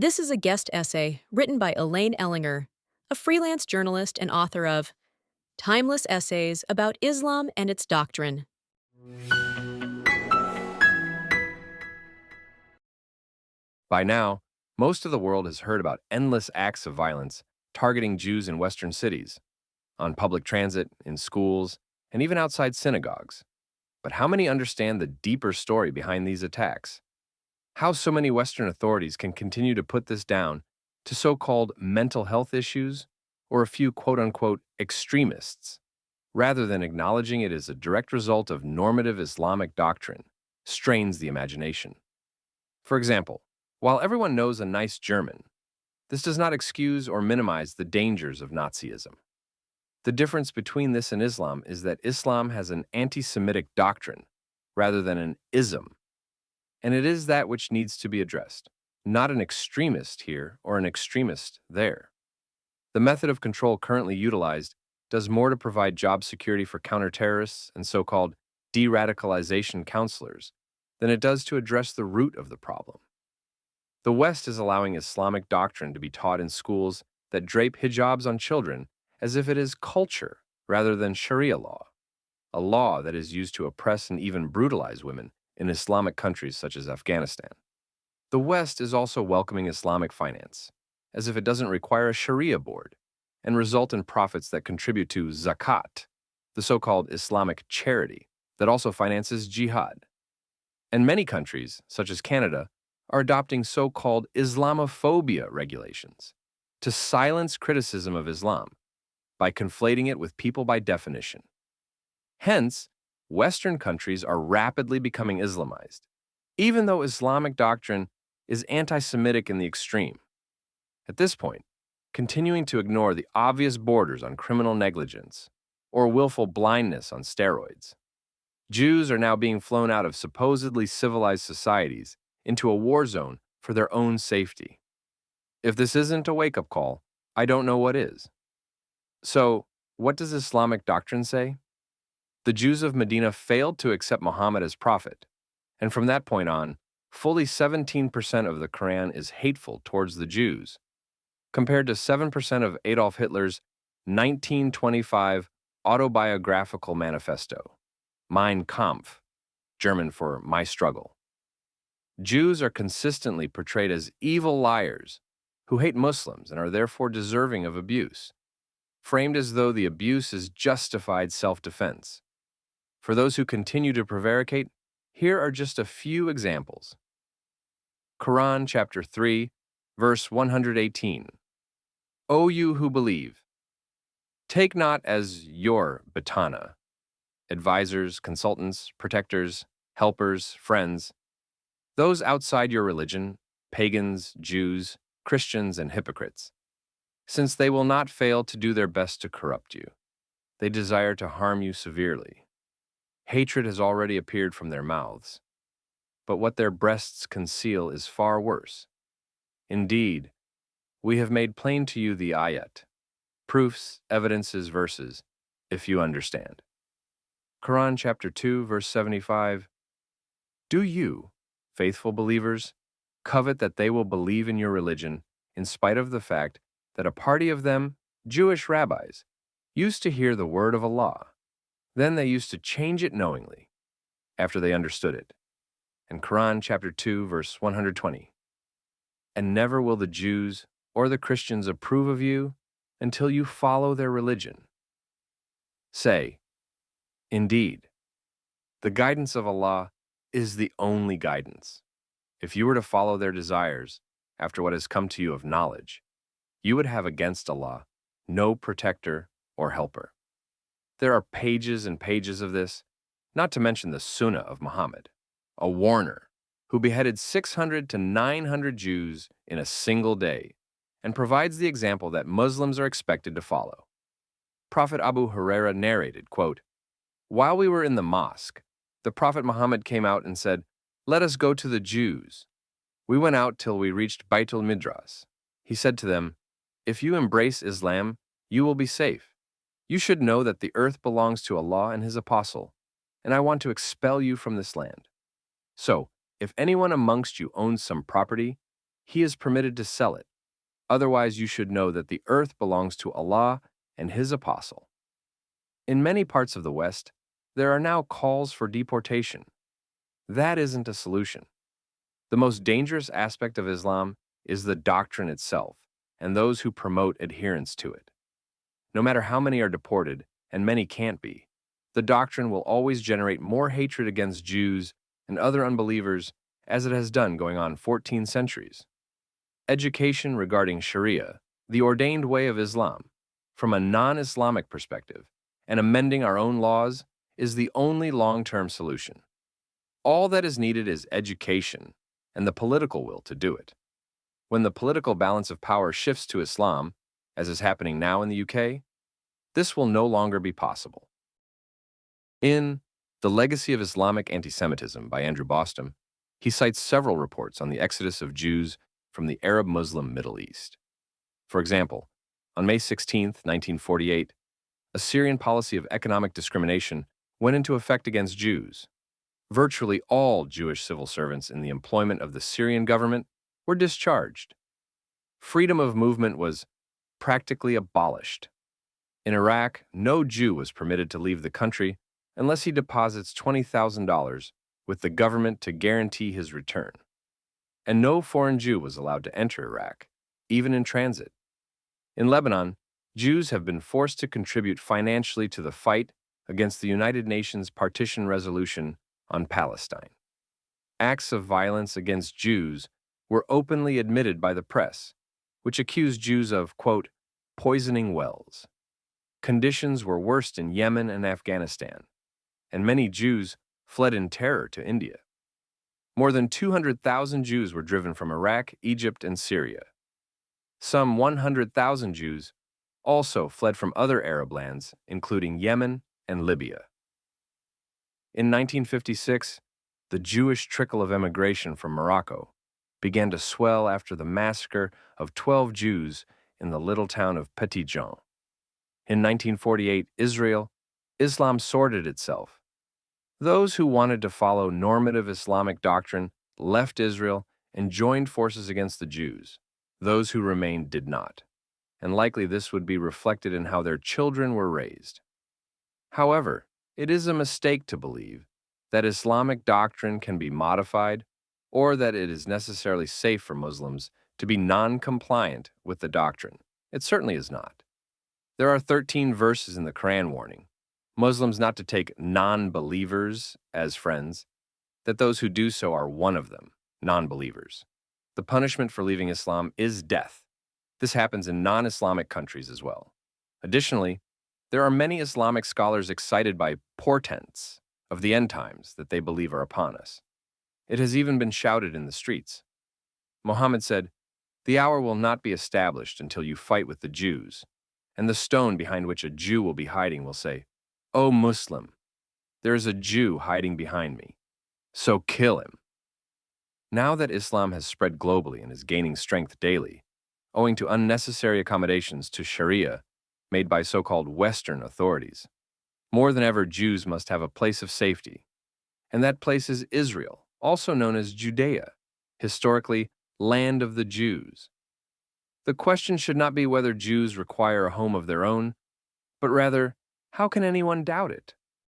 This is a guest essay written by Elaine Ellinger, a freelance journalist and author of Timeless Essays About Islam and Its Doctrine. By now, most of the world has heard about endless acts of violence targeting Jews in Western cities, on public transit, in schools, and even outside synagogues. But how many understand the deeper story behind these attacks? How so many Western authorities can continue to put this down to so-called mental health issues or a few quote-unquote extremists, rather than acknowledging it as a direct result of normative Islamic doctrine, strains the imagination. For example, while everyone knows a nice German, this does not excuse or minimize the dangers of Nazism. The difference between this and Islam is that Islam has an anti-Semitic doctrine rather than an ism, and it is that which needs to be addressed, not an extremist here or an extremist there. The method of control currently utilized does more to provide job security for counterterrorists and so-called de-radicalization counselors than it does to address the root of the problem. The West is allowing Islamic doctrine to be taught in schools that drape hijabs on children as if it is culture rather than Sharia law, a law that is used to oppress and even brutalize women in Islamic countries such as Afghanistan. The West is also welcoming Islamic finance, as if it doesn't require a Sharia board, and result in profits that contribute to zakat, the so-called Islamic charity that also finances jihad. And many countries, such as Canada, are adopting so-called Islamophobia regulations to silence criticism of Islam by conflating it with people by definition. Hence, Western countries are rapidly becoming Islamized, even though Islamic doctrine is anti-Semitic in the extreme. At this point, continuing to ignore the obvious borders on criminal negligence or willful blindness on steroids. Jews are now being flown out of supposedly civilized societies into a war zone for their own safety. If this isn't a wake-up call, I don't know what is. So, what does Islamic doctrine say? The Jews of Medina failed to accept Muhammad as prophet, and from that point on, fully 17% of the Koran is hateful towards the Jews, compared to 7% of Adolf Hitler's 1925 autobiographical manifesto, Mein Kampf, German for My Struggle. Jews are consistently portrayed as evil liars who hate Muslims and are therefore deserving of abuse, framed as though the abuse is justified self-defense. For those who continue to prevaricate, here are just a few examples. Quran chapter 3, verse 118. O you who believe, take not as your batana, advisors, consultants, protectors, helpers, friends, those outside your religion, pagans, Jews, Christians, and hypocrites, since they will not fail to do their best to corrupt you. They desire to harm you severely. Hatred has already appeared from their mouths, but what their breasts conceal is far worse. Indeed, we have made plain to you the ayat, proofs, evidences, verses, if you understand. Quran chapter 2, verse 75. Do you, faithful believers, covet that they will believe in your religion in spite of the fact that a party of them, Jewish rabbis, used to hear the word of Allah. Then they used to change it knowingly, after they understood it. And Quran chapter 2, verse 120. And never will the Jews or the Christians approve of you until you follow their religion. Say, indeed, the guidance of Allah is the only guidance. If you were to follow their desires after what has come to you of knowledge, you would have against Allah no protector or helper. There are pages and pages of this, not to mention the Sunnah of Muhammad, a warner who beheaded 600 to 900 Jews in a single day and provides the example that Muslims are expected to follow. Prophet Abu Huraira narrated, quote, while we were in the mosque, the Prophet Muhammad came out and said, let us go to the Jews. We went out till we reached Baitul Midras. He said to them, if you embrace Islam, you will be safe. You should know that the earth belongs to Allah and His Apostle, and I want to expel you from this land. So, if anyone amongst you owns some property, he is permitted to sell it. Otherwise, you should know that the earth belongs to Allah and His apostle. In many parts of the West, there are now calls for deportation. That isn't a solution. The most dangerous aspect of Islam is the doctrine itself and those who promote adherence to it. No matter how many are deported, and many can't be, the doctrine will always generate more hatred against Jews and other unbelievers as it has done going on 14 centuries. Education regarding Sharia, the ordained way of Islam, from a non-Islamic perspective, and amending our own laws is the only long-term solution. All that is needed is education and the political will to do it. When the political balance of power shifts to Islam, as is happening now in the UK, this will no longer be possible. In The Legacy of Islamic Antisemitism by Andrew Bostom, he cites several reports on the exodus of Jews from the Arab-Muslim Middle East. For example, on May 16, 1948, a Syrian policy of economic discrimination went into effect against Jews. Virtually all Jewish civil servants in the employment of the Syrian government were discharged. Freedom of movement was practically abolished. In Iraq, no Jew was permitted to leave the country unless he deposits $20,000 with the government to guarantee his return. And no foreign Jew was allowed to enter Iraq, even in transit. In Lebanon, Jews have been forced to contribute financially to the fight against the United Nations Partition Resolution on Palestine. Acts of violence against Jews were openly admitted by the press, which accused Jews of, quote, poisoning wells. Conditions were worst in Yemen and Afghanistan, and many Jews fled in terror to India. More than 200,000 Jews were driven from Iraq, Egypt, and Syria. Some 100,000 Jews also fled from other Arab lands, including Yemen and Libya. In 1956, the Jewish trickle of emigration from Morocco began to swell after the massacre of 12 Jews in the little town of Petit-Jean. In 1948, Islam sorted itself. Those who wanted to follow normative Islamic doctrine left Israel and joined forces against the Jews. Those who remained did not, and likely this would be reflected in how their children were raised. However, it is a mistake to believe that Islamic doctrine can be modified or that it is necessarily safe for Muslims to be non-compliant with the doctrine. It certainly is not. There are 13 verses in the Koran warning Muslims not to take non-believers as friends, that those who do so are one of them, non-believers. The punishment for leaving Islam is death. This happens in non-Islamic countries as well. Additionally, there are many Islamic scholars excited by portents of the end times that they believe are upon us. It has even been shouted in the streets. Muhammad said, "The hour will not be established until you fight with the Jews, and the stone behind which a Jew will be hiding will say, 'O Muslim, there is a Jew hiding behind me, so kill him.'" Now that Islam has spread globally and is gaining strength daily, owing to unnecessary accommodations to Sharia made by so-called Western authorities, more than ever Jews must have a place of safety. And that place is Israel, also known as Judea, historically land of the Jews. The question should not be whether Jews require a home of their own, but rather, how can anyone doubt it?